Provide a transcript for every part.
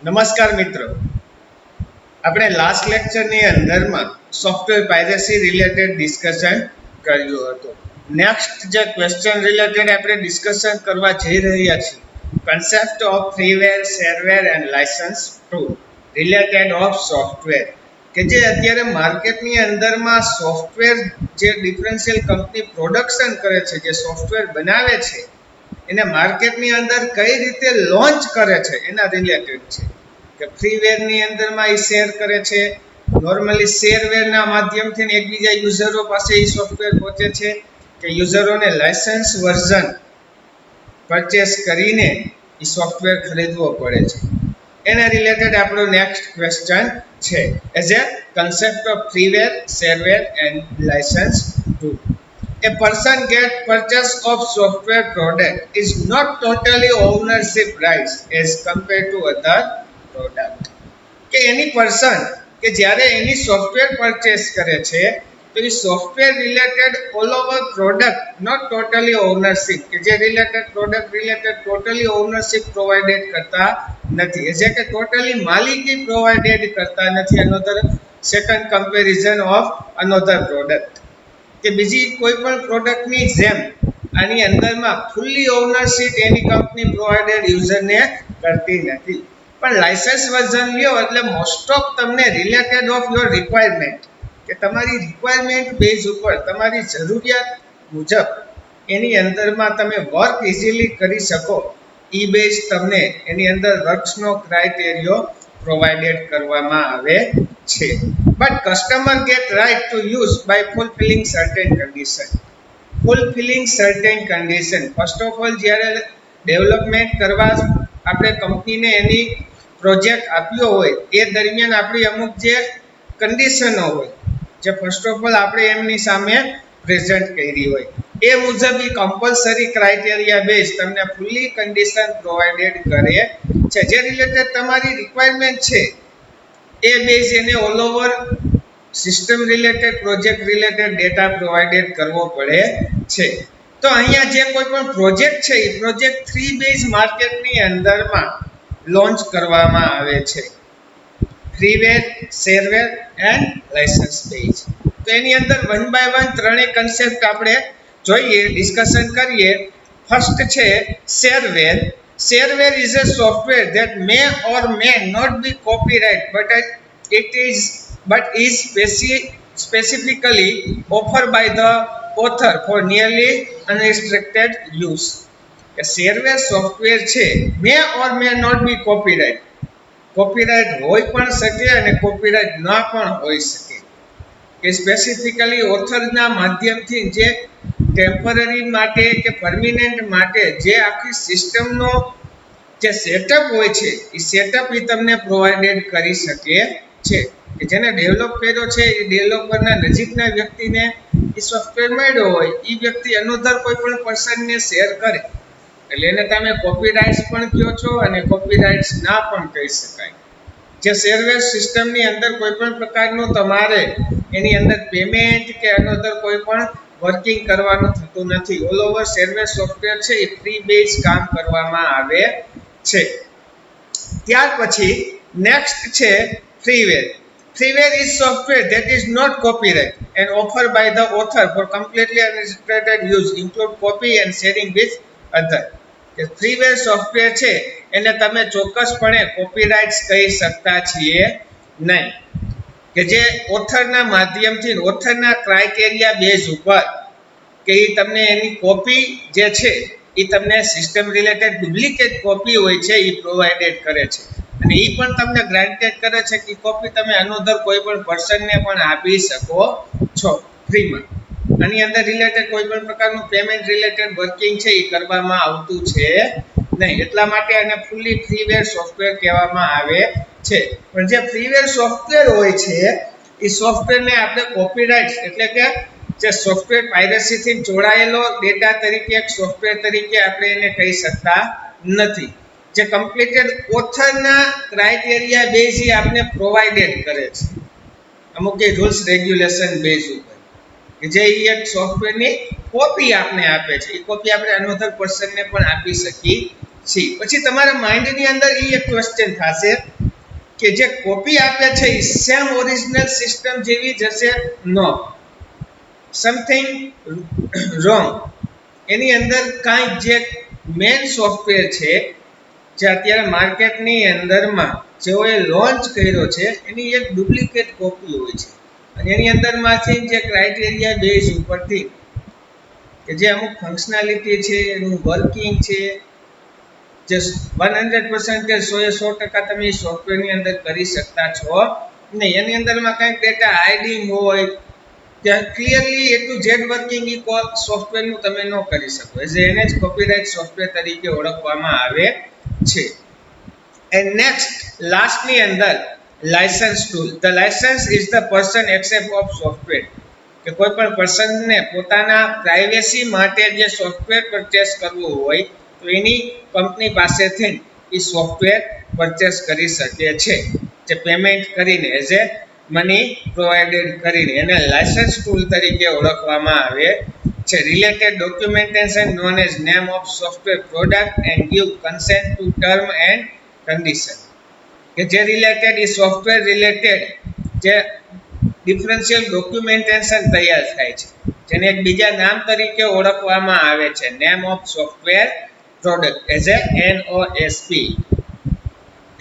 નમસ્કાર મિત્રો, આપણે લાસ્ટ લેક્ચરની અંદરમાં સોફ્ટવેર પાયરેસી રિલેટેડ ડિસ્કશન કર્યું હતું. નેક્સ્ટ જે ક્વેશ્ચન રિલેટેડ આપણે ડિસ્કશન કરવા જઈ રહ્યા છીએ, concept of freeware, shareware and licence to related of software, કે જે અત્યારે માર્કેટની અંદરમાં સોફ્ટવેર જે ડિફરન્શિયલ કંપની પ્રોડક્શન કરે છે, જે સોફ્ટવેર બનાવે છે, એને માર્કેટની અંદર કઈ રીતે લોન્ચ કરે છે એના રિલેટેડ છે. કે ફ્રીવેરની અંદરમાં એ શેર કરે છે, નોર્મલી શેરવેરના માધ્યમથી એકબીજા યુઝરો પાસે એ સોફ્ટવેર પહોંચે છે, કે યુઝરોને લાયસન્સ વર્ઝન પરચેસ કરીને એ સોફ્ટવેર ખરીદવો પડે છે. એના રિલેટેડ આપણો નેક્સ્ટ ક્વેશ્ચન છે, as a concept of freeware, shareware and licence too. A person get purchase of software product is not totally ownership rights as compared to other product. કે એની person કે જ્યારે એની software purchase કરે છે તો એ software related all over product not totally ownership, કે જે related product related totally ownership provided કરતા નથી, એટલે કે ટોટલી માલિકી પ્રોવાઇડેડ કરતા નથી another second comparison of another product. કે બીજી કોઈ પણ પ્રોડક્ટની જેમ આની અંદરમાં ફૂલ્લી ઓનરશિપ એની કંપની પ્રોવાઇડેડ યુઝરને કરતી નથી. પણ લાયસન્સ વર્ઝન લ્યો એટલે મોસ્ટ ઓફ તમને રિલેટેડ ઓફ યોર રિક્વાયરમેન્ટ, કે તમારી રિક્વાયરમેન્ટ બેઝ ઉપર તમારી જરૂરિયાત મુજબ એની અંદરમાં તમે વર્ક ઇઝીલી કરી શકો એ બેઝ તમને એની અંદર વર્ક્સનો ક્રાઇટેરિયો પ્રોવાઇડેડ કરવામાં આવે છે. But customer get right to use by fulfilling certain condition. Fulfilling certain condition, first of all જ્યારે ડેવલપમેન્ટ કરવા આપણે કંપનીને એની પ્રોજેક્ટ આપ્યો હોય એ દરમિયાન આપણી અમુક જે કન્ડિશનો હોય, જે ફર્સ્ટ ઓફ ઓલ આપણે એમની સામે પ્રેઝન્ટ કરી હોય, એ મુજબ એ કમ્પલસરી ક્રાઇટેરિયા બેઝ તમને ફૂલ્લી કન્ડિશન પ્રોવાઇડેડ કરે છે. જે રિલેટેડ તમારી રિક્વાયરમેન્ટ છે એ બેઝ એને all over system related, project related data provided કરવો પડે છે. તો અહીંયા જે કોઈ પણ પ્રોજેક્ટ છે એ પ્રોજેક્ટ 3 બેઝ માર્કેટની અંદરમાં લોન્ચ કરવામાં આવે છે, ફ્રીવેર, શેરવેર એન્ડ લાયસન્સ બેઝ. તો એની અંદર વન બાય વન ત્રણેય કન્સેપ્ટ આપણે જોઈએ, ડિસ્કશન કરીએ. ફર્સ્ટ છે શેરવેર. Shareware is a software that may or may not be copyright, but is specifically offered by the author for nearly unrestricted use. કે shareware software છે may or may not be copyright, copyright હોઈ પણ શકે અને copyright ના પણ હોઈ શકે, કે સ્પેસિફિકલી ઓથરના માધ્યમથી જે ટેમ્પરરી માટે કે પરમિનન્ટ માટે જે આખી સિસ્ટમનો જે સેટઅપ હોય છે એ સેટઅપ એ તમને પ્રોવાઇડેડ કરી શકે છે. કે જેને ડેવલપ કર્યો છે એ ડેવલપરના નજીકના વ્યક્તિને એ સોફ્ટવેર મળ્યો હોય, એ વ્યક્તિ અનધર કોઈ પણ પર્સનને શેર કરે એટલે એને તમે કોપીરાઇટ્સ પણ કહો છો અને કોપીરાઇટ્સ ના પણ કહી શકાય. જે શેરવેર સિસ્ટમની અંદર કોઈ પણ પ્રકારનું તમારે એની અંદર પેમેન્ટ કે અનધર કોઈ પણ વર્કિંગ કરવાનું થતું નથી. ઓલ ઓવર શેરવેર સોફ્ટવેર છે એ ફ્રી બેઝ કામ કરવામાં આવે છે. ત્યાર પછી નેક્સ્ટ છે ફ્રીવેર. Freeware is software that is not copyright and offered by the author for completely unrestricted use, include copy and sharing with other. Freeware software છે એને તમે ચોક્કસપણે કોપીરાઇટ્સ કહી શકતા છીએ નહીં, કે જે ઓથરના માધ્યમથી ઓથરના ક્રાઇટેરિયા બેઝ ઉપર કે એ તમને એની કોપી જે છે એ તમને સિસ્ટમ રિલેટેડ ડુપ્લિકેટ કોપી હોય છે એ પ્રોવાઇડેડ કરે છે, અને એ પણ તમને ગ્રાન્ટેડ કરે છે કે કોપી તમે અનધર કોઈ પણ પર્સનને પણ આપી શકો છો ફ્રીમાં. આની અંદર રિલેટેડ કોઈ પણ પ્રકારનું પેમેન્ટ રિલેટેડ વર્કિંગ છે એ કરવામાં આવતું છે નહીં, એટલા માટે આને ફૂલી ફ્રીવેર સોફ્ટવેર કહેવામાં આવે છે. પણ જે ફ્રીવેર સોફ્ટવેર હોય છે એ સોફ્ટવેરને આપણે કોપીરાઇટ્સ એટલે કે જે સોફ્ટવેર પાયરેસીથી જોડાયેલો ડેટા તરીકે એક સોફ્ટવેર તરીકે આપણે એને કહી શકતા નથી. જે કમ્પ્લીટેડ ઓથરના ક્રાઇટેરિયા બેઝ એ આપણે પ્રોવાઇડેડ કરે છે, અમુક એ રૂલ્સ રેગ્યુલેશન બેઝ ઉપર, કે જે એક સોફ્ટવેરની કોપી આપણે આપે છે, એ કોપી આપણે અનધર પર્સનને પણ આપી શકીએ છીએ. પછી તમારા માઇન્ડની અંદર એ એક ક્વેશ્ચન થશે કે જે કોપી આપે છે એ સેમ ઓરિજિનલ સિસ્ટમ જેવી જ હશે નો, સમથિંગ રોંગ, એની અંદર કાંઈ જે મેન સોફ્ટવેર છે જે અત્યારે માર્કેટની અંદરમાં જેઓએ લોન્ચ કર્યો છે એની એક ડુપ્લિકેટ કોપી હોય છે અને એની અંદરમાંથી જે ક્રાઇટેરિયા બેઝ ઉપરથી કે જે અમુક ફંક્શનાલિટી છે એનું વર્કિંગ છે જે 100% 100% તમે સોફ્ટવેરની અંદર કરી શકતા છો નહીં, એની અંદરમાં કંઈક ડેટા હાઇડિંગ હોય ત્યાં ક્લિયરલી એટલું જેડ વર્કિંગ ઈ સોફ્ટવેરનું તમે ન કરી શકો, એને જ કોપીરાઇટ સોફ્ટવેર તરીકે ઓળખવામાં આવે છે. એન્ડ નેક્સ્ટ લાસ્ટની અંદર licence tool. The licence is the person accept of software, કે કોઈ પણ પર્સનને પોતાના પ્રાઇવેસી માટે જે સોફ્ટવેર પરચેસ કરવું હોય તો એની કંપની પાસેથી એ સોફ્ટવેર પરચેસ કરી શકે છે, જે પેમેન્ટ કરીને એઝ એ મની પ્રોવાઇડેડ કરીને એને લાયસન્સ ટૂલ તરીકે ઓળખવામાં આવે છે. Related documentation known as name of software product and give consent to term and condition, કે જે રિલેટેડ એ સોફ્ટવેર રિલેટેડ જે ડિફરન્શિયલ ડોક્યુમેન્ટેશન તૈયાર થાય છે જેને એક બીજા નામ તરીકે ઓળખવામાં આવે છે name of software product as a NOSP.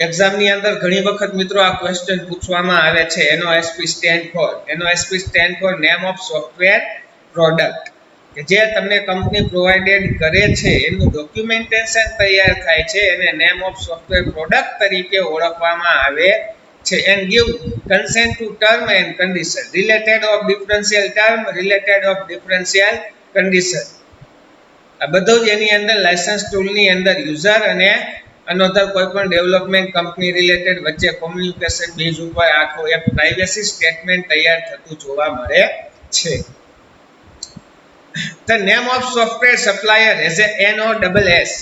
એક્ઝામની અંદર ઘણી વખત મિત્રો આ ક્વેશ્ચન પૂછવામાં આવે છે. NOSP stand four name of software product, કે જે તમને કંપની પ્રોવાઇડેડ કરે છે એનું ડોક્યુમેન્ટેશન તૈયાર થાય છે એને નેમ ઓફ સોફ્ટવેર પ્રોડક્ટ તરીકે ઓળખવામાં આવે છે. And give consent to term and condition, related of differential term, related of differential condition. આ બધું જ એની અંદર લાયસન્સ ટૂલની અંદર યુઝર અને અનધર કોઈ પણ ડેવલપમેન્ટ કંપની રિલેટેડ વચ્ચે કોમ્યુનિકેશન બેઝ ઉપર આખું એક પ્રાઇવેસી સ્ટેટમેન્ટ તૈયાર થતું જોવા મળે છે. The name of software supplier is a NOSS.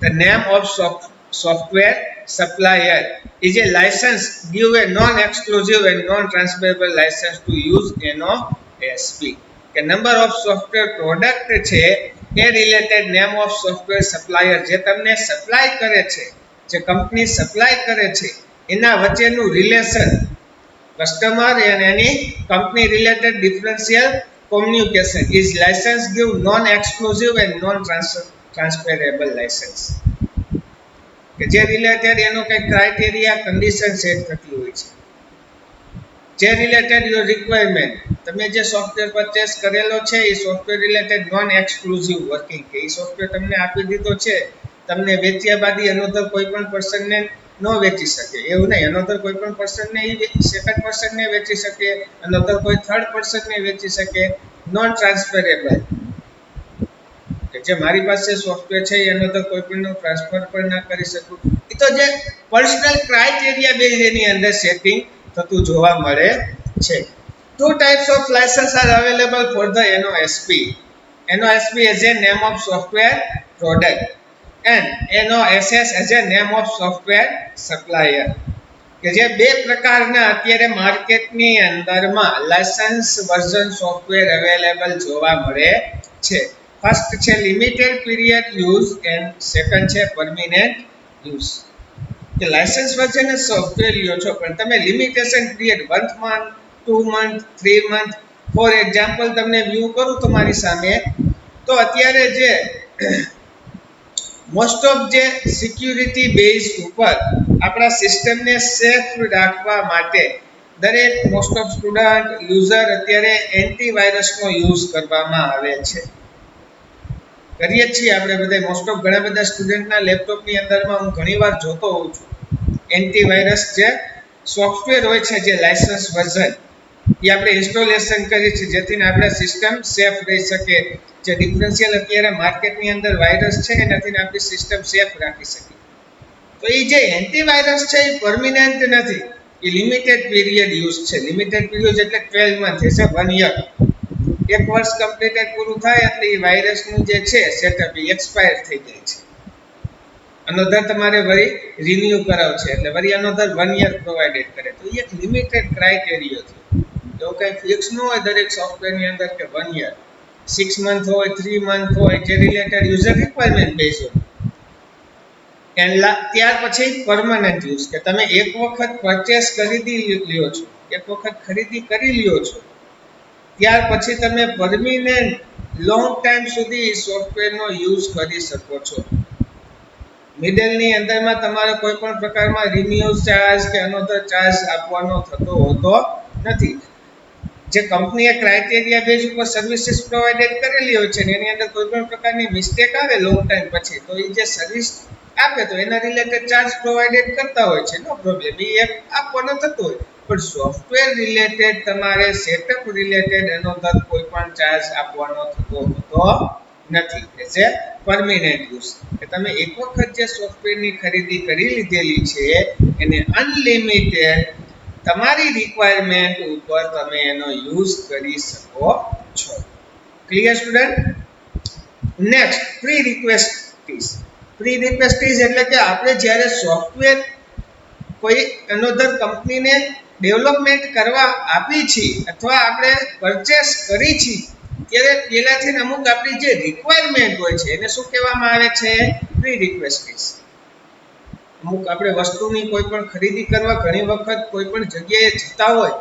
The name of software supplier is a license give a non-exclusive and non-transferable license to use NOSP. કે નંબર ઓફ સોફ્ટવેર પ્રોડક્ટ છે એ related name of software supplier જે તમને supply કરે છે, જે company supply કરે છે એના વચ્ચેનું રિલેશન કસ્ટમર અને એની company related differential communication is license give non-exclusive and non-transferable license, કે જે રિલેટેડ એનો કંઈક ક્રાઇટેરિયા કન્ડિશન સેટ થતી હોય છે, જે રિલેટેડ યોર રિક્વાયરમેન્ટ તમે જે સોફ્ટવેર પરચેસ કરેલો છે એ software related non exclusive working, કે એ સોફ્ટવેર તમને આપી દીધો છે તમને વેચ્યા બાદ અનધર કોઈ પણ પર્સનને ન વેચી શકે એવું નહીં, અનધર કોઈ પણ પર્સનને સેકન્ડ પર્સનને વેચી શકે, અનધર કોઈ થર્ડ પર્સનને વેચી શકે. નોન ટ્રાન્સફરેબલ, કે જે મારી પાસે સોફ્ટવેર છે એ અનધર કોઈ પણ ટ્રાન્સફર પણ ના કરી શકું. એ તો જે પર્સનલ ક્રાઇટેરિયા બેઝ એની અંદર સેટિંગ થતું જોવા મળે છે. Two types of license are available for the NOSP. NOSP is a name of software product and NOSS as a name of software supplier. કે જે બે પ્રકારના અત્યારે માર્કેટની અંદરમાં લાયસન્સ વર્ઝન સોફ્ટવેર અવેલેબલ જોવા મળે છે. ફર્સ્ટ છે limited period use and second છે પરમિનન્ટ યુઝ. કે લાયસન્સ વર્ઝન સોફ્ટવેર લ્યો છો પણ તમે limitation period 1 month 2 month 3 month for example તમને વ્યૂ કરું તમારી સામે તો અત્યારે જે મોસ્ટ ઓફ જે સિક્યુરિટી બેઝ ઉપર આપણા સિસ્ટમને સેફ રાખવા માટે દરેક મોસ્ટ ઓફ સ્ટુડન્ટ યુઝર અત્યારે એન્ટીવાયરસનો યુઝ કરવામાં આવે છે. કરીએ છીએ આપણે બધા મોસ્ટ ઓફ ઘણા બધા સ્ટુડન્ટના લેપટોપની અંદરમાં હું ઘણીવાર જોતો હોઉં છું એન્ટીવાયરસ જે સોફ્ટવેર હોય છે જે લાયસન્સ વર્ઝન એ આપણે ઇન્સ્ટોલેશન કરીએ છીએ જેથી આપણે સિસ્ટમ સેફ રહી શકે. જે ડિફરન્શિયલ અત્યારે માર્કેટની અંદર વાયરસ છે એનાથી આપણી સિસ્ટમ સેફ રાખી શકીએ. તો એ જે એન્ટીવાયરસ છે એ પરમિનન્ટ નથી, એ લિમિટેડ પીરિયડ યુઝ છે. લિમિટેડ પીરિયડ એટલે 12 મંથ એટલે 1 યર. એક વર્ષ કમ્પ્લીટેડ પૂરું થાય એટલે એ વાયરસનું જે છે સેટઅપ એ એક્સપાયર થઈ જાય છે. અનધર તમારે વળી રિન્યુ કરાવ છે એટલે વળી અનધર 1 યર પ્રોવાઇડેડ કરે. તો એ એક લિમિટેડ ક્રાઇટેરિયો છે. એવું કંઈ ફિક્સ ન હોય દરેક સોફ્ટવેરની અંદર કે 1 યર, 6 મંથ હોય 3 મંથ હોય, જે રિલેટેડ યુઝર રિક્વાયરમેન્ટ બેઝ હોય. એન્ડ ત્યાર પછી પરમનન્ટ યુઝ, કે તમે એક વખત પરચેસ ખરીદી લ્યો છો, એક વખત ખરીદી કરી લ્યો છો, ત્યાર પછી તમે પરમિનન્ટ લોંગ ટાઈમ સુધી સોફ્ટવેરનો યુઝ કરી શકો છો. મિડલની અંદરમાં તમારે કોઈ પણ પ્રકારમાં રિન્યુઅલ ચાર્જ કે અનધર ચાર્જ આપવાનો થતો હોતો નથી. જે કંપનીએ ક્રાઇટેરિયા બેઝ ઉપર સર્વિસીસ પ્રોવાઇડેડ કરેલી હોય છે ને એની અંદર કોઈ પણ પ્રકારની મિસ્ટેક આવે લોંગ ટાઈમ પછી, તો એ જે સર્વિસ આપે તો એના રિલેટેડ ચાર્જ પ્રોવાઇડેડ કરતા હોય છે, નો પ્રોબ્લેમ, એ એક આપવાનો થતો હોય. પણ સોફ્ટવેર રિલેટેડ તમારે સેટઅપ રિલેટેડ એનો કોઈ પણ ચાર્જ આપવાનો થતો હોતો નથી. એઝ એ પરમિનન્ટ યુઝ, કે તમે એક વખત જે સોફ્ટવેરની ખરીદી કરી લીધેલી છે એને અનલિમિટેડ તમારી રિક્વાયરમેન્ટ ઉપર તમે એનો યુઝ કરી શકો છો. Clear student? Next, pre request fees. Pre request fees એટલે કે આપણે જ્યારે સોફ્ટવેર કોઈ અનધર કંપનીને ડેવલપમેન્ટ કરવા આપી છે અથવા આપણે પરચેસ કરી છે ત્યારે પહેલાથી અમુક આપણી જે રિક્વાયરમેન્ટ હોય છે એને શું કહેવામાં આવે છે? Pre request fees. અમુક આપણે વસ્તુની કોઈ પણ ખરીદી કરવા ઘણી વખત કોઈ પણ જગ્યાએ જતા હોય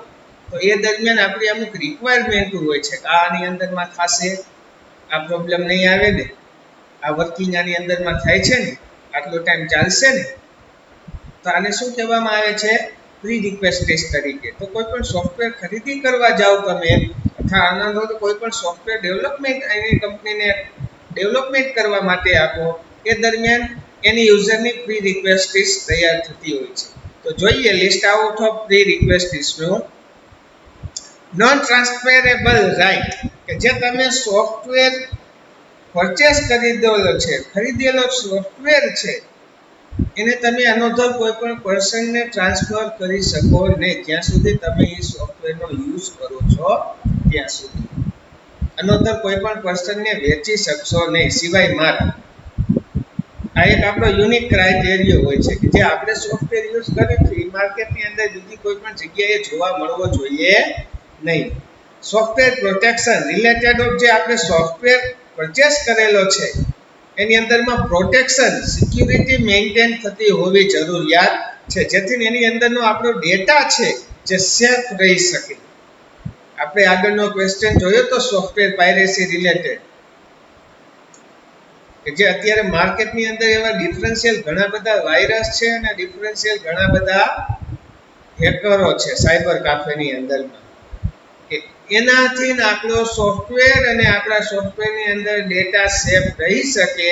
તો એ દરમિયાન આપણી અમુક રિક્વાયરમેન્ટ હોય છે કે આની અંદરમાં થશે, આ પ્રોબ્લેમ નહીં આવે ને, આ વર્કિંગ આની અંદરમાં થાય છે ને, આટલો ટાઈમ ચાલશે ને, તો આને શું કહેવામાં આવે છે? પ્રી રિક્વેસ્ટ ફીસ તરીકે. તો કોઈ પણ સોફ્ટવેર ખરીદી કરવા જાઓ તમે અથવા આના કોઈ પણ સોફ્ટવેર ડેવલપમેન્ટ એની કંપનીને ડેવલપમેન્ટ કરવા માટે આપો એ દરમિયાન એની યુઝરની પ્રી રિક્વેસ્ટ ફીસ તૈયાર થતી હોય છે. તો જોઈએ list out of pre request ફીસનું. નોન ટ્રાન્સફરેબલ રાઇટ, કે જે તમે સોફ્ટવેર પરચેસ ખરીદેલો છે, ખરીદેલો સોફ્ટવેર છે એને તમે અનધર કોઈ પણ પર્સનને ટ્રાન્સફર કરી શકો નહીં જ્યાં સુધી તમે એ સોફ્ટવેરનો યુઝ કરો છો ત્યાં સુધી. અનધર કોઈ પણ પર્સનને વેચી શકશો નહીં સિવાય મારા. આ એક આપણો યુનિક ક્રાઇટેરિયો હોય છે કે જે આપણે સોફ્ટવેર યુઝ કરીએ છીએ માર્કેટની અંદર બીજી કોઈ પણ જગ્યાએ જોવા મળવો જોઈએ નહીં. સોફ્ટવેર પ્રોટેક્શન રિલેટેડ ઓફ જે આપણે સોફ્ટવેર પરચેસ કરેલો છે એની અંદરમાં પ્રોટેક્શન સિક્યુરિટી મેન્ટેન થતી હોવી જરૂરિયાત છે, જેથી એની અંદરનો આપણો ડેટા છે જે સેફ રહી શકે. આપણે આગળનો ક્વેશ્ચન જોયો તો સોફ્ટવેર પાયરેસી રિલેટેડ, કે જે અત્યારે માર્કેટની અંદર એવા ડિફરન્શિયલ ઘણા બધા વાયરસ છે અને ડિફરન્શિયલ ઘણા બધા હેકરો છે સાયબર કાફેની અંદરમાં, કે એનાથી આપણો સોફ્ટવેર અને આપણા સોફ્ટવેરની અંદર ડેટા સેફ રહી શકે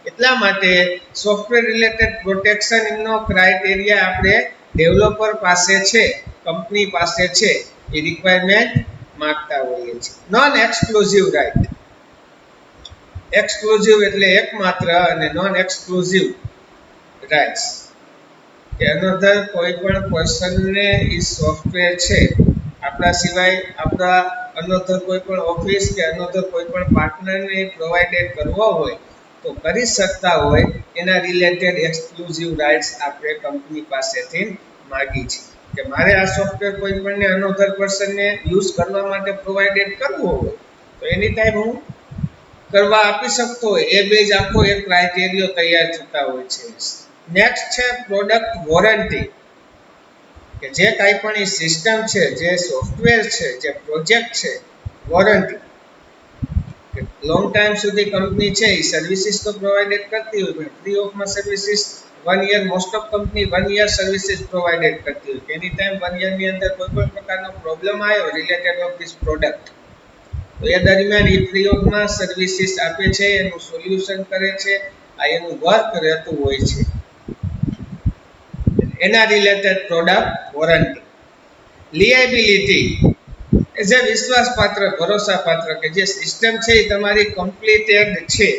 એટલા માટે સોફ્ટવેર રિલેટેડ પ્રોટેક્શનનો ક્રાઇટેરિયા આપણે ડેવલપર પાસે છે, કંપની પાસે છે, એ રિક્વાયરમેન્ટ માંગતા હોઈએ છીએ. Non exclusive right. એક્સક્લુઝિવ એટલે એકમાત્ર અને નોન એક્સક્લુઝિવ રાઇટ્સ, કે અનધર કોઈ પણ પર્સનને એ સોફ્ટવેર છે આપણા સિવાય આપણા અનધર કોઈ પણ ઓફિસ કે અનધર કોઈ પણ પાર્ટનરને પ્રોવાઇડેડ કરવો હોય તો કરી શકતા હોય એના રિલેટેડ એક્સક્લુઝિવ રાઇટ્સ આપણે કંપની પાસેથી માગી છે કે મારે આ સોફ્ટવેર કોઈ પણને અનધર પર્સનને યુઝ કરવા માટે પ્રોવાઇડેડ કરવો હોય તો એની ટાઈમ હું કરવા આપી શકતો હોય. એ બેઝ આખો એક ક્રાઇટેરિયો તૈયાર થતા હોય છે. નેક્સ્ટ છે પ્રોડક્ટ વોરંટી, કે જે કાંઈ પણ એ સિસ્ટમ છે, જે સોફ્ટવેર છે, જે પ્રોજેક્ટ છે, વોરંટી, કે લોંગ ટાઈમ સુધી કંપની છે એ સર્વિસીસ તો પ્રોવાઇડેડ કરતી હોય પણ ફ્રી ઓફમાં services 1 year most of company 1 year services provided કરતી હોય, એની ટાઈમ 1 યરની અંદર કોઈ પણ પ્રકારનો પ્રોબ્લેમ આવ્યો રિલેટેડ ઓફ ધીસ પ્રોડક્ટ તો એ દરમિયાન એ ફ્રી ઓફમાં સર્વિસીસ આપે છે, એનું સોલ્યુશન કરે છે, આ એનું વર્ક રહેતું હોય છે. એના related product warranty. Liability as a વિશ્વાસપાત્ર ભરોસાપાત્ર, કે જે સિસ્ટમ છે એ તમારી કમ્પ્લીટેડ છે,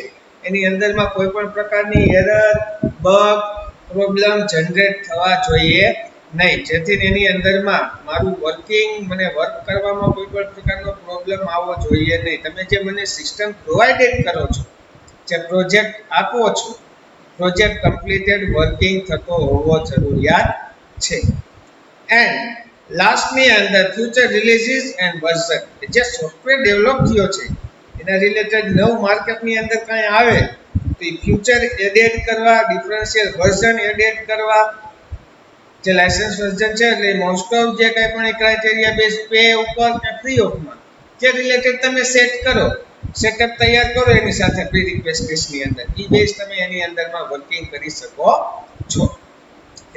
એની અંદરમાં કોઈ પણ પ્રકારની એરર બગ પ્રોબ્લેમ જનરેટ થવા જોઈએ નહીં, જેથી એની અંદરમાં મારું વર્કિંગ મને વર્ક કરવામાં કોઈ પણ પ્રકારનો પ્રોબ્લેમ આવવો જોઈએ નહીં. તમે જે મને સિસ્ટમ પ્રોવાઇડેડ કરો છો, જે પ્રોજેક્ટ આપો છો, પ્રોજેક્ટ કમ્પ્લીટેડ વર્કિંગ થતો હોવો જરૂરિયાત છે. એન્ડ લાસ્ટની અંદર ફ્યુચર રિલીઝીસ એન્ડ વર્ઝન, જે સોફ્ટવેર ડેવલપ થયો છે એના રિલેટેડ નવું માર્કેટની અંદર કાંઈ આવે તો ફ્યુચર એડેડ કરવા, ડિફરન્શિયલ વર્ઝન એડેડ કરવા, જે લાયસન્સ વર્ઝન છે એટલે મોસ્ટ ઓફ જે કંઈ પણ ક્રાઇટેરિયા બેઝ પે ઉપર કે ફ્રી ઓફમાં જે રિલેટેડ તમે સેટ કરો, સેટઅપ તૈયાર કરો એની સાથે પ્રી રિક્વેસ્ટ ટેસ્ટની અંદર ઈ બેઝ તમે એની અંદરમાં વર્કિંગ કરી શકો છો.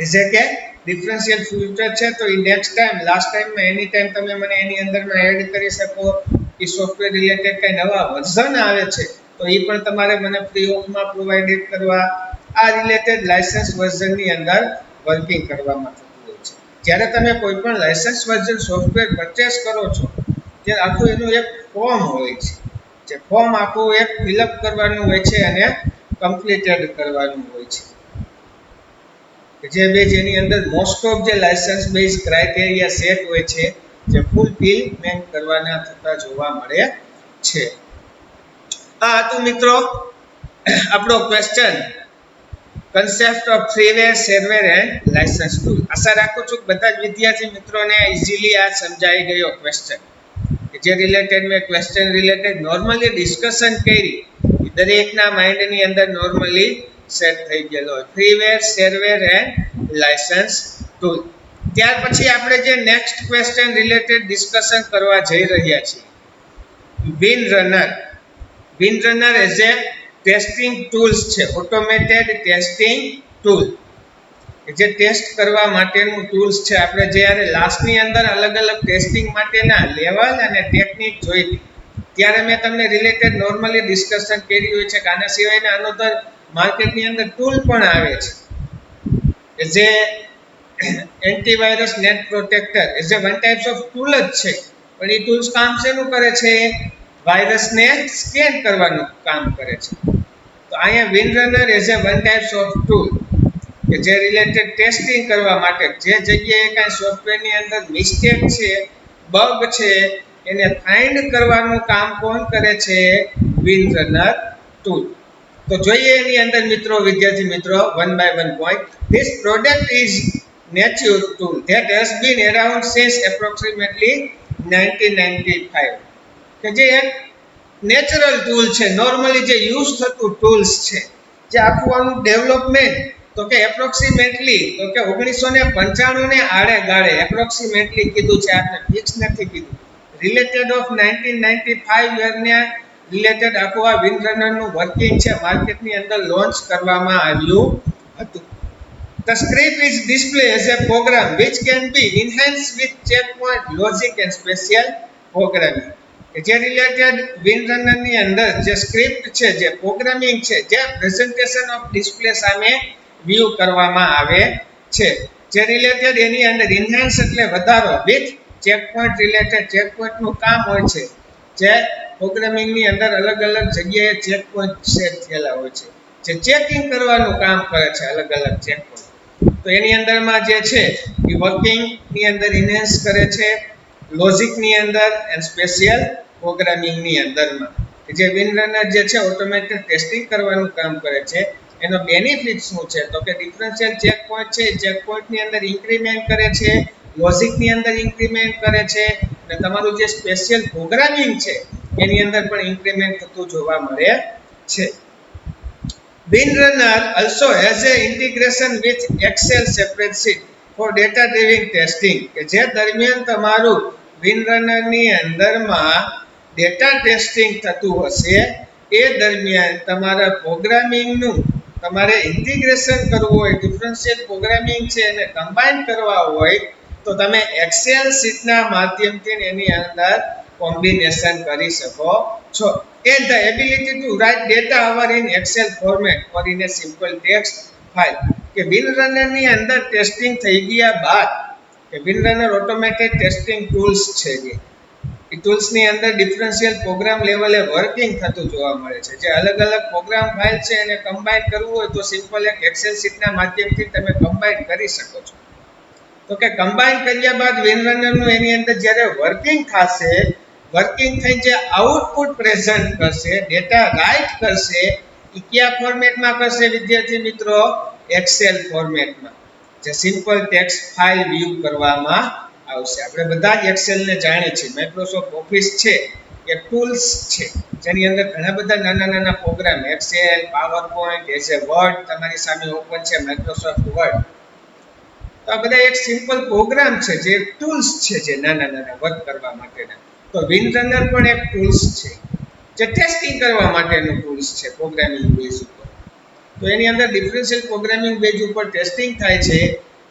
એટલે કે ડિફરન્શિયલ ફ્યુચર છે તો એ નેક્સ્ટ ટાઈમ, લાસ્ટ ટાઈમમાં એની ટાઈમ તમે મને એની અંદરમાં એડ કરી શકો. એ સોફ્ટવેર રિલેટેડ કંઈ નવા વર્ઝન આવે છે તો એ પણ તમારે મને ફ્રી ઓફમાં પ્રોવાઇડેડ કરવા. આ રિલેટેડ લાયસન્સ વર્ઝનની અંદર વર્કિંગ કરવામાં થતું હોય છે. જ્યારે તમે કોઈ પણ લાયસન્સ વર્ઝન સોફ્ટવેર પરચેસ કરો છો ત્યારે આખું એનું એક ફોર્મ હોય છે. જે ફોર્મ આખું એક ફિલઅપ કરવાનું હોય છે અને કમ્પ્લીટેડ કરવાનું હોય છે. જે બેઝ એની અંદર મોસ્ટ ઓફ જે લાયસન્સ બેઝ ક્રાઇટેરિયા સેટ હોય છે જે ફૂલફિલમેન્ટ કરવાના થતા જોવા મળે છે. આ હતું મિત્રો આપણો question, concept of freeware, shareware and license tool. આશા રાખું છું કે બધા જ વિદ્યાર્થી મિત્રોને ઇઝીલી આ સમજાઈ ગયો ક્વેશ્ચન. જે રિલેટેડ મેં ક્વેશ્ચન રિલેટેડ નોર્મલી ડિસ્કશન કરી, દરેકના માઇન્ડની અંદર નોર્મલી સેટ થઈ ગયેલો હોય. ફ્રીવેર, શેરવેર એન્ડ લાયસન્સ ટૂલ. ત્યાર પછી આપણે જે નેક્સ્ટ ક્વેશ્ચન રિલેટેડ ડિસ્કશન કરવા જઈ રહ્યા છીએ, win runner. Win runner as a testing tools છે, ઓટોમેટેડ ટેસ્ટિંગ ટૂલ. જે ટેસ્ટ કરવા માટેનું ટૂલ્સ છે. આપણે જ્યારે લાસ્ટની અંદર અલગ અલગ ટેસ્ટિંગ માટેના લેવલ અને ટેકનિક જોઈ હતી ત્યારે મેં તમને રિલેટેડ નોર્મલી ડિસ્કશન કરી હોય છે કે આના સિવાયના અનધર માર્કેટની અંદર ટૂલ પણ આવે છે જે antivirus net protractor as a one types of tool જ છે. પણ એ ટૂલ્સ કામ શેનું કરે છે? વાયરસને સ્કેન કરવાનું કામ કરે છે. તો અહીંયા win runner as a one types of tool કે જે રિલેટેડ ટેસ્ટિંગ કરવા માટે જે જગ્યાએ કાંઈ સોફ્ટવેરની અંદર મિસ્ટેક છે, બગ છે, એને ફાઇન્ડ કરવાનું કામ કોણ કરે છે? Win runner tool. તો જોઈએ એની અંદર મિત્રો, વિદ્યાર્થી મિત્રો, one by one point. This product is nature tool that has been around since approximately 1995. કે જે એક નેચરલ ટૂલ છે, નોર્મલી જે યુઝ થતું ટૂલ્સ છે. જે આખું આનું ડેવલપમેન્ટ તો કે એપ્રોક્સિમેટલી તો કે 1995 ને આડે ગાળે એપ્રોક્સિમેટલી કીધું છે, આપણે ફિક્સ નથી કીધું. રિલેટેડ ઓફ 1995 યરને રિલેટેડ આખું આ વિન રનરનું વર્કિંગ છે માર્કેટની અંદર લોન્ચ કરવામાં આવ્યું હતું. The script is displayed as a program which can be enhanced with checkpoint logic and special programming. જે રિલેટેડ વિન રનરની અંદર જે સ્ક્રિપ્ટ છે, જે પ્રોગ્રામિંગ છે, જે પ્રેઝન્ટેશન ઓફ ડિસ્પ્લે સામે વ્યૂ કરવામાં આવે છે. જે રિલેટેડ એની અંદર ઇન્હાન્સ એટલે વધારો, વિથ ચેકપોઇન્ટ રિલેટેડ ચેકપોઇન્ટનું કામ હોય છે. જે પ્રોગ્રામિંગની અંદર અલગ અલગ જગ્યાએ ચેકપોઇન્ટ સેટ થયેલા હોય છે, જે ચેકિંગ કરવાનું કામ કરે છે અલગ અલગ ચેકપોઇન્ટ. તો એની અંદરમાં જે છે એ વર્કિંગની અંદર ઇન્હાન્સ કરે છે, લોજિકની અંદર એન્ડ સ્પેશિયલ પ્રોગ્રામિંગની અંદરમાં. જે વિન રનર જે છે ઓટોમેટેડ ટેસ્ટિંગ કરવાનું કામ કરે છે. એનો બેનિફિટ શું છે? તો કે ડિફરન્શિયલ ચેક પોઈન્ટ છે, ચેક પોઈન્ટની અંદર ઇન્ક્રીમેન્ટ કરે છે, લોજિકની અંદર ઇન્ક્રીમેન્ટ કરે છે, અને તમારું જે સ્પેશિયલ પ્રોગ્રામિંગ છે એની અંદર પણ ઇન્ક્રીમેન્ટ થતું જોવા મળે છે. Win runner also has a integration with Excel spreadsheet for data driven testing. કે જે દરમિયાન તમારું વિન રનરની અંદરમાં ડેટા ટેસ્ટિંગ થતું હશે એ દરમિયાન તમારા પ્રોગ્રામિંગનું તમારે ઇન્ટિગ્રેશન કરવું હોય, ડિફરન્શિયલ પ્રોગ્રામિંગ છે એને કમ્બાઈન કરવા હોય તો તમે એક્સેલ શીટના માધ્યમથી એની અંદર કોમ્બિનેશન કરી શકો છો. And the ability to write data over in Excel format or in a simple text file. કે વિન રનરની અંદર ટેસ્ટિંગ થઈ ગયા બાદ કે win runner automated testing tools છે, એ ટૂલ્સની અંદર ડિફરન્શિયલ પ્રોગ્રામ લેવલે વર્કિંગ થતું જોવા મળે છે. જે અલગ અલગ પ્રોગ્રામ ફાઇલ છે એને કમ્બાઈન કરવું હોય તો સિમ્પલ એક એક્સેલ શીટના માધ્યમથી તમે કમ્બાઈન કરી શકો છો. તો કે કમ્બાઈન કર્યા બાદ વિન રનરનું એની અંદર જ્યારે વર્કિંગ થશે, વર્કિંગ થઈને જે આઉટપુટ પ્રેઝન્ટ કરશે, ડેટા રાઇટ કરશે, એ કયા ફોર્મેટમાં કરશે વિદ્યાર્થી મિત્રો? એક્સેલ ફોર્મેટમાં. જે સિમ્પલ ટેક્સ્ટ ફાઇલ વ્યૂ કરવામાં આવશે. આપણે બધા જ એક્સેલને જાણીએ છીએ, માઇક્રોસોફ્ટ ઓફિસ છે એક ટૂલ્સ છે જેની અંદર ઘણા બધા નાના નાના program, excel, power point, as a word તમારી સામે ઓપન છે, માઇક્રોસોફ્ટ વર્ડ. તો આ બધા એક સિમ્પલ પ્રોગ્રામ છે જે ટૂલ્સ છે, જે નાના નાના વર્ક કરવા માટેના. તો વિનરનર પણ એક ટૂલ્સ છે જે ટેસ્ટિંગ કરવા માટેનું ટૂલ્સ છે પ્રોગ્રામિંગ બેઝ ઉપર. તો એની અંદર ડિફરન્શિયલ પ્રોગ્રામિંગ બેઝ ઉપર ટેસ્ટિંગ થાય છે,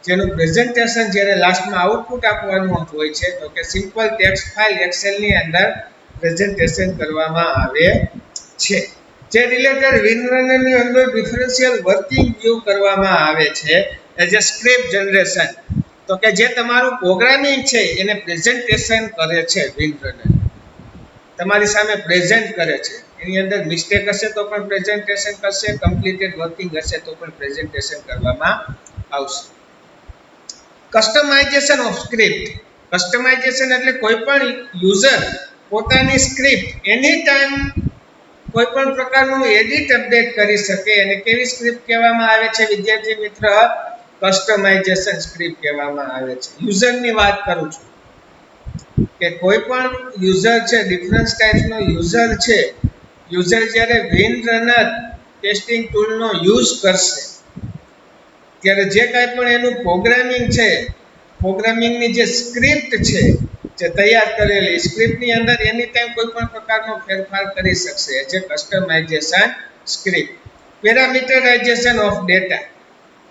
જેનું પ્રેઝન્ટેશન જ્યારે લાસ્ટમાં આઉટપુટ આપવાનું હોય છે તો કે સિમ્પલ ટેક્સ્ટ ફાઇલ એક્સેલની અંદર પ્રેઝન્ટેશન કરવામાં આવે છે. જે રિલેટેડ વિનરનરની અંદર ડિફરન્શિયલ વર્કિંગ વ્યૂ કરવામાં આવે છે એઝ એ સ્ક્રિપ્ટ જનરેશન. તો કે જે તમારું પ્રોગ્રામિંગ છે એને પ્રેઝન્ટેશન કરે છે વિનરનર, તમારી સામે પ્રેઝન્ટ કરે છે. એની અંદર મિસ્ટેક હશે તો પણ પ્રેઝન્ટેશન કરશે, કમ્પ્લીટેડ વર્કિંગ હશે તો પણ પ્રેઝન્ટેશન કરવામાં આવશે. Customisation of script. કસ્ટમાઇઝેશન એટલે કોઈ પણ યુઝર પોતાની સ્ક્રિપ્ટ એની ટાઈમ કોઈ પણ પ્રકારનું એડિટ અપડેટ કરી શકે. અને કેવી સ્ક્રિપ્ટ કહેવામાં આવે છે વિદ્યાર્થી મિત્ર? કસ્ટમાઇઝેશન સ્ક્રિપ્ટ કહેવામાં આવે છે. યુઝરની વાત કરું છું કે કોઈ પણ યુઝર છે, ડિફરન્ટ ટાઈપ્સનો યુઝર છે, યુઝર જ્યારે વિનરનર ટેસ્ટિંગ ટૂલનો યુઝ કરશે ત્યારે જે કાંઈ પણ એનું પ્રોગ્રામિંગ છે, પ્રોગ્રામિંગની જે સ્ક્રિપ્ટ છે, જે તૈયાર કરેલી સ્ક્રિપ્ટની અંદર એની ટાઈમ કોઈ પણ પ્રકારનો ફેરફાર કરી શકશે. જે customization script. Parameterization of data.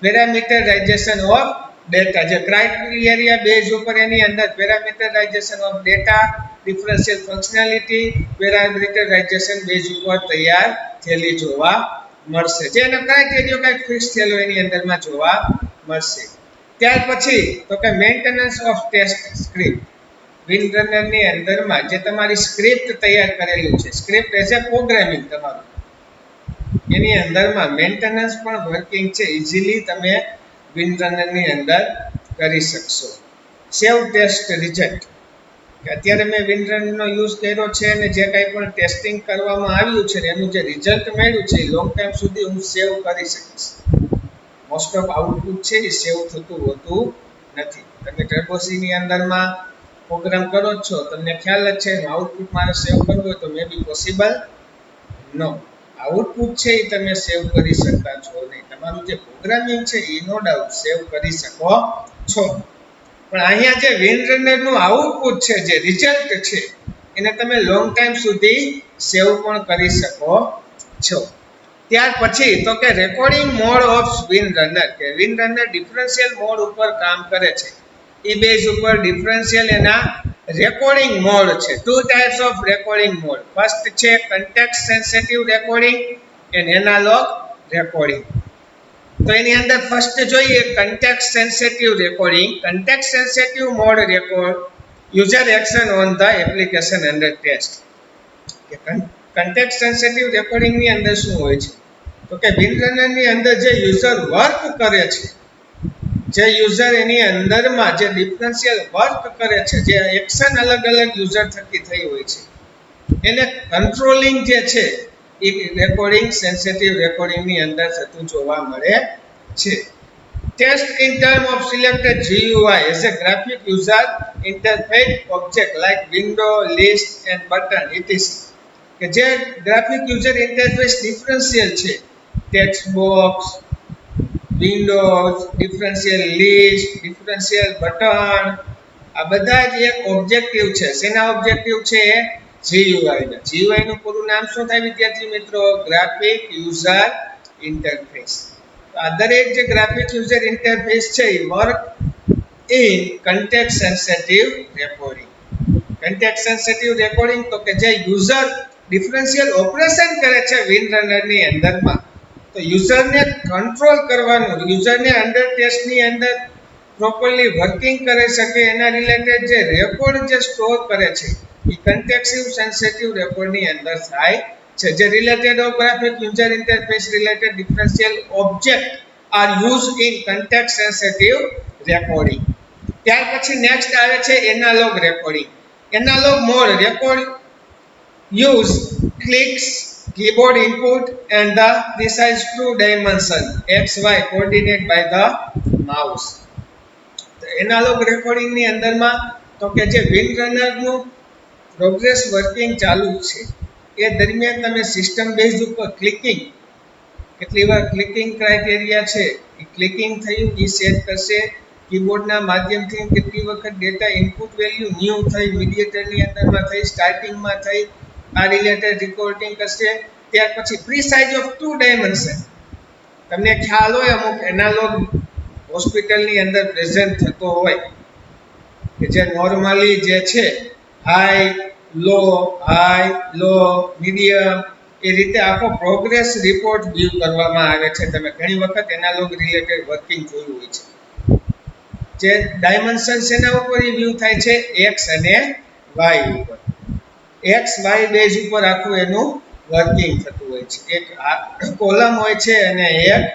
Parameterization of data, જે ક્રાઇટેરિયા બેઝ ઉપર એની અંદર parameterization of data, differential functionality parameterization base ઉપર તૈયાર થયેલી જોવા મળશે. જે એનો ક્રાઇટેરિયા કંઈક ફિક્સ થયેલો એની અંદરમાં જોવા મળશે. ત્યાર પછી તો કે મેન્ટેનન્સ ઓફ ટેસ્ટ સ્ક્રિપ્ટ. વિનરનરની અંદરમાં જે તમારી સ્ક્રિપ્ટ તૈયાર કરેલી છે, સ્ક્રિપ્ટ એઝ એ પ્રોગ્રામિંગ તમારું, એની અંદરમાં મેન્ટેનન્સ પણ વર્કિંગ છે ઇઝીલી તમે વિનરનરની અંદર કરી શકશો. સેવ ટેસ્ટ રિઝલ્ટ. કે અત્યારે મેં વિનરનનો યુઝ કર્યો છે અને જે કાંઈ પણ ટેસ્ટિંગ કરવામાં આવ્યું છે એનું જે રિઝલ્ટ મળ્યું છે એ લોંગ ટાઈમ સુધી હું સેવ કરી શકીશ. મોસ્ટ ઓફ આઉટપુટ છે એ સેવ થતું હોતું નથી. તમે ટર્બોસીની અંદરમાં પ્રોગ્રામ કરો છો, તમને ખ્યાલ જ છે આઉટપુટ મારે સેવ કરવું હોય તો મે બી પોસિબલ નો. આઉટપુટ છે એ તમે સેવ કરી શકતા છો નહીં. તમારું જે પ્રોગ્રામિંગ છે એ નો ડાઉટ સેવ કરી શકો છો, પણ અહીંયા જે વિનરનરનું આઉટપુટ છે, જે રિઝલ્ટ છે, એને તમે લોંગ ટાઈમ સુધી સેવ પણ કરી શકો છો. ત્યાર પછી તો કે રેકોર્ડિંગ મોડ ઓફ વિનરનર. કે વિનરનર ડિફરન્શિયલ મોડ ઉપર કામ કરે છે. એ બેઝ ઉપર ડિફરન્શિયલ એના રેકોર્ડિંગ મોડ છે. Two types of recording mode. First છે context sensitive recording and analog recording. તો એની અંદર ફર્સ્ટ જોઈએ context sensitive recording. Context sensitive mode record user action on the application under test. કે context sensitive રેકોર્ડિંગની અંદર શું હોય છે તો કે વિનરનરની અંદર જે યુઝર વર્ક કરે છે, જે યુઝર એની અંદરમાં જે ડિફરન્શિયલ વર્ક કરે છે, જે એક્શન અલગ અલગ યુઝર થકી થઈ હોય છે, એને કંટ્રોલિંગ જે છે એ રેકોર્ડિંગ સેન્સિટિવ રેકોર્ડિંગની અંદર થતું જોવા મળે છે. Test in term of selected GUI as a graphic user interface object like window, list and button etc. કે જે ગ્રાફિક યુઝર ઇન્ટરફેસ ડિફરન્શિયલ છે, text box, Windows, differential list, differential button, આ બધા જ એક ઓબ્જેક્ટિવ છે. શેના ઓબ્જેક્ટિવ છે? GUI ના. GUI નું પૂરું નામ શું થાય વિદ્યાર્થી મિત્રો? Graphic user interface. આ દરેક જે ગ્રાફિક યુઝર ઇન્ટરફેસ છે એ work in context sensitive recording. Context sensitive recording તો કે જે યુઝર ડિફરન્શિયલ ઓપરેશન કરે છે વિનરનરની અંદરમાં, તો યુઝરને કંટ્રોલ કરવાનું, યુઝરને અંડર ટેસ્ટની અંદર પ્રોપરલી વર્કિંગ કરી શકે એના રિલેટેડ જે રેકોર્ડ જે સ્ટોર કરે છે એ કન્ટેક્સ્ટિવ સેન્સિટિવ રેકોર્ડની અંદર થાય છે. જે related of graphic user interface related differential object are use in context sensitive recording. ત્યાર પછી નેક્સ્ટ આવે છે analog recording. Analog mode record use clicks, keyboard input and the precise true dimension XY coordinate by the mouse. તો analogue recording ની અંદરમાં તો કે જે વિનરનર નું પ્રોગ્રેસ વર્કિંગ ચાલુ છે એ દરમિયાન તમે સિસ્ટમ બેઝ ઉપર ક્લિકિંગ કેટલી વાર ક્લિકિંગ ક્રાઇટેરિયા છે એ ક્લિકિંગ થયું એ સેટ કરશે કીબોર્ડના માધ્યમથી કેટલી વખત ડેટા ઇનપુટ વેલ્યુ ન્યૂ થઈ મીડિયેટરની અંદરમાં થઈ સ્ટાર્ટિંગમાં થઈ આ રિલેટેડ રિપોર્ટિંગ કરશે ત્યાર પછી પ્રીસાઇઝ ઓફ 2 ડાયમેન્શન તમને ખ્યાલ હોય અમુક એનાલોગ હોસ્પિટલની અંદર પ્રેઝન્ટ થતો હોય કે જે નોર્મલી જે છે હાઈ લો મીડિયમ એ રીતે આખો પ્રોગ્રેસ રિપોર્ટ વ્યૂ કરવામાં આવે છે તમે ઘણી વખત એનાલોગ રિલેટેડ વર્કિંગ જોયું હોય છે જે ડાયમેન્શન એના ઉપર વ્યૂ થાય છે એક્સ અને વાય ઉપર એક્સ વાય બેઝ ઉપર આખું એનું વર્કિંગ થતું હોય છે એક કોલમ હોય છે અને એક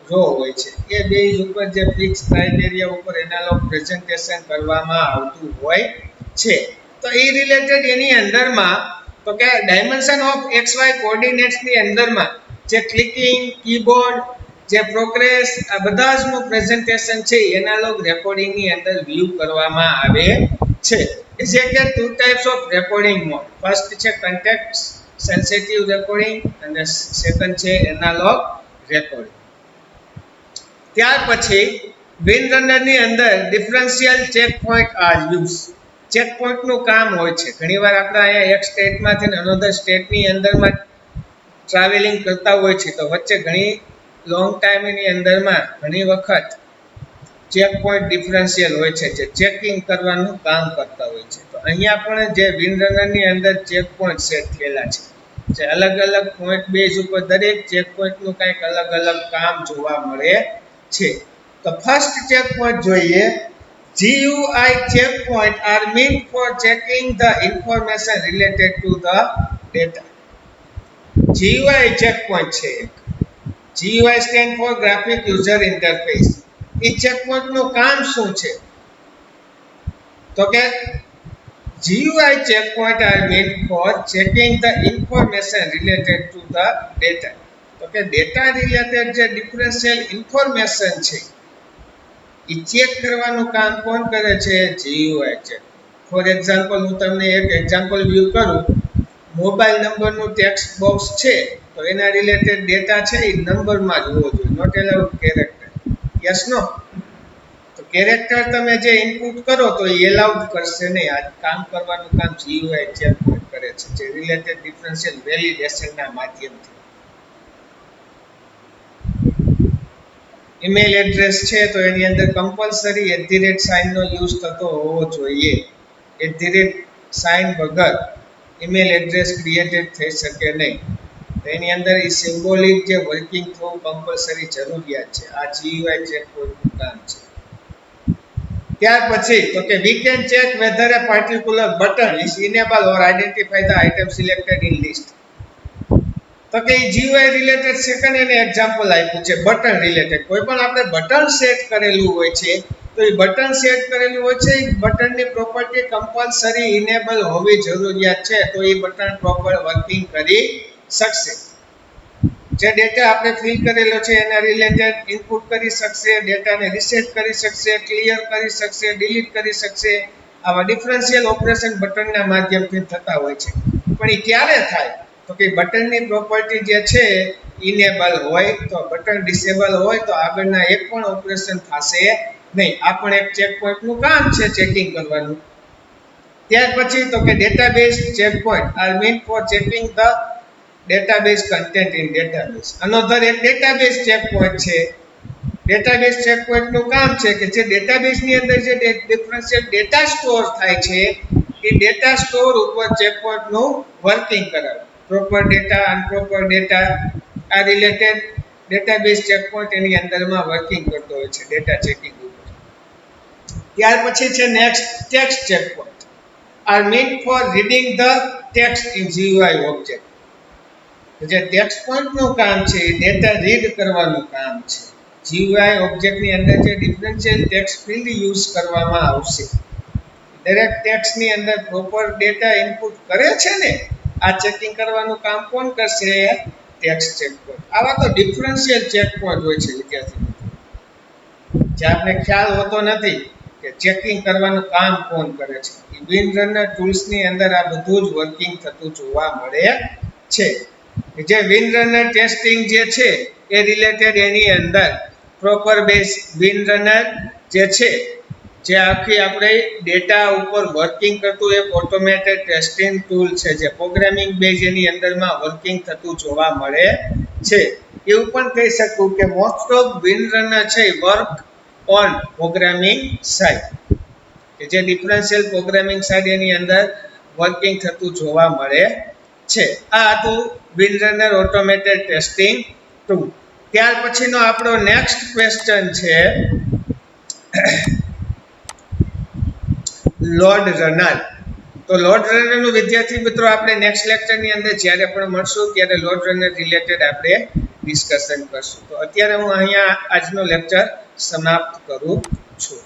રો હોય છે એ બેઝ ઉપર જે ફિક્સ ક્રાઇટેરિયા ઉપર એનાલોગ પ્રેઝન્ટેશન કરવામાં આવતું હોય છે તો એ રિલેટેડ એની અંદરમાં તો કે dimension of X Y coordinates ની અંદરમાં જે ક્લિકિંગ કીબોર્ડ જે પ્રોગ્રેસ આ બધા જ નું પ્રેઝન્ટેશન છે એનાલોગ રેકોર્ડિંગ ની અંદર વ્યૂ કરવામાં આવે છે એટલે કે two types of recording mode first છે કોન્ટેક્ટ સેન્સિટિવ રેકોર્ડિંગ અને સેકન્ડ છે એનાલોગ રેકોર્ડિંગ ત્યાર પછી વિન્ડ રનર ની અંદર differential check point are use check point નું કામ હોય છે ઘણીવાર આપણે અહીંયા એક સ્ટેટમાંથી અનધર સ્ટેટની અંદરમાં ટ્રાવેલિંગ કરતા હોય છે તો વચ્ચે ઘણી લોંગ ટાઈમની અંદરમાં ઘણી વખત ચેક પોઈન્ટ ડિફરન્શિયલ હોય છે જે ચેકિંગ કરવાનું કામ કરતા હોય છે તો અહીંયા પણ જે વિન્ડ રનરની અંદર ચેક પોઈન્ટ સેટ થયેલા છે જે અલગ અલગ પોઈન્ટ બેઝ ઉપર દરેક ચેક પોઈન્ટનું કંઈક અલગ અલગ કામ જોવા મળે છે તો ફર્સ્ટ ચેક પોઈન્ટ જોઈએ GUI checkpoint are meant for checking the information related to the data. GUI checkpoint છે GUI stand for graphic user interface. A checkpoint નું કામ શું છે તો કે GUI checkpoint are meant for checking the information related to the data. તો કે data related જે ડિફરન્શિયલ ઇન્ફોર્મેશન છે એ ચેક કરવાનું કામ કોણ કરે છે GUI ચેક ફોર એક્ઝામ્પલ હું તમને એક એક્ઝામ્પલ વ્યૂ કરું મોબાઈલ નંબરનું ટેક્સ્ટ બોક્સ છે તો એના રિલેટેડ ડેટા છે એ નંબરમાં જ હોવો જોઈએ not allowed character yes no તો કેરેક્ટર તમે જે ઇનપુટ કરો તો એ એલાઉડ કરશે નહીં આ કામ કરવાનું કામ GUI ચેક કરે છે જે રિલેટેડ ડિફરન્શિયલ વેલિડેશનના માધ્યમથી ઈમેલ એડ્રેસ છે તો એની અંદર કમ્પલસરી સાઇન નો યુઝ થતો હોવો જોઈએ સાઇન વગર ઈમેલ એડ્રેસ ક્રિએટેડ થઈ શકે નહીં તો એની અંદર એ સિમ્બોલિક જે વર્કિંગ થવું કમ્પલસરી જરૂરિયાત છે આ GUI ચેક પોઈન્ટનું કામ છે ત્યાર પછી તો કે we can check whether a particular button is enable or identify the item selected in list તો કે GUI રિલેટેડ સેકન્ડ એને એક્ઝામ્પલ આપ્યું છે બટન રિલેટેડ કોઈ પણ આપણે બટન સેટ કરેલું હોય છે તો એ બટન સેટ કરેલું હોય છે એ બટનની પ્રોપર્ટી કમ્પલસરી ઇનેબલ હોવી જરૂરિયાત છે તો એ બટન પ્રોપર વર્કિંગ કરી શકશે જે ડેટા આપણે ફિલ કરેલો છે એના રિલેટેડ ઇનપુટ કરી શકશે ડેટાને રીસેટ કરી શકશે ક્લિયર કરી શકશે ડિલીટ કરી શકશે આવા ડિફરન્શિયલ ઓપરેશન બટનના માધ્યમથી થતા હોય છે પણ એ ક્યારે થાય તો કે બટનની પ્રોપર્ટી જે છે ઇનેબલ હોય તો બટન ડિસેબલ હોય તો આગળના એક પણ ઓપરેશન થશે નહીં આ પણ એક ચેક પોઈન્ટનું કામ છે ચેકિંગ કરવાનું ત્યાર પછી તો કે database check point are meant for checking the database content in database another એક ડેટાબેઝ ચેક પોઈન્ટ છે ડેટાબેઝ ચેક પોઈન્ટનું કામ છે કે જે ડેટાબેઝની અંદર જે ડિફરન્શિયલ ડેટા સ્ટોર થાય છે એ ડેટા સ્ટોર ઉપર ચેક પોઈન્ટનું વર્કિંગ કરાવે પ્રોપર ડેટા અનપ્રોપર ડેટા આ રિલેટેડ ડેટાબેઝ ચેક પોઈન્ટ એની અંદરમાં વર્કિંગ કરતો હોય છે ડેટા ચેકિંગ ઉપર ત્યાર પછી છે next text check point are meant for reading the text in GUI object જે ટેક્સ્ટ પોઈન્ટનું કામ છે એ ડેટા રીડ કરવાનું કામ છે GUI ઓબ્જેક્ટની અંદર જે ડિફરન્શિયલ ટેક્સ્ટ ફિલ્ડ યુઝ કરવામાં આવશે દરેક ટેક્સ્ટની અંદર પ્રોપર ડેટા ઇનપુટ કરે છે ને આ ચેકિંગ કરવાનું કામ કોણ કરશે ટેક્સ્ટ ચેક પોઈન્ટ આવા તો ડિફરન્શિયલ ચેક પોઈન્ટ હોય છે વિદ્યાર્થી મિત્રો જે આપણે ખ્યાલ હોતો નથી કે ચેકિંગ કરવાનું કામ કોણ કરે છે. વિન્ડ રનર ટૂલ્સની અંદર આ બધું જ વર્કિંગ થતું જોવા મળે છે. જે વિન્ડ રનર ટેસ્ટિંગ જે છે એ રિલેટેડ એની અંદર પ્રોપર બેઝ વિન્ડ રનર જે છે જે આખી આપણે ડેટા ઉપર વર્કિંગ કરતું એક ઓટોમેટેડ ટેસ્ટિંગ ટૂલ છે જે પ્રોગ્રામિંગ બેઝ એની અંદરમાં વર્કિંગ થતું જોવા મળે છે. એવું પણ કહી શકું કે મોસ્ટ ઓફ વિન્ડ રનર છે વર્ક ઓન પ્રોગ્રામિંગ સાઇડ કે જે ડિફરન્શિયલ પ્રોગ્રામિંગ સાઇડ એની અંદર વર્કિંગ થતું જોવા મળે છે. આ હતું wind runner automated testing tool. ત્યાર પછીનો આપણો નેક્સ્ટ ક્વેશ્ચન છે લોડ રનર. તો લોડ રનર નું વિદ્યાર્થી મિત્રો આપણે નેક્સ્ટ લેક્ચર ની અંદર જ્યારે પણ મળશું ત્યારે લોડ રનર રિલેટેડ આપણે ડિસ્કશન કરશું. તો અત્યારે હું અહીંયા આજનો લેક્ચર સમાપ્ત કરું છું.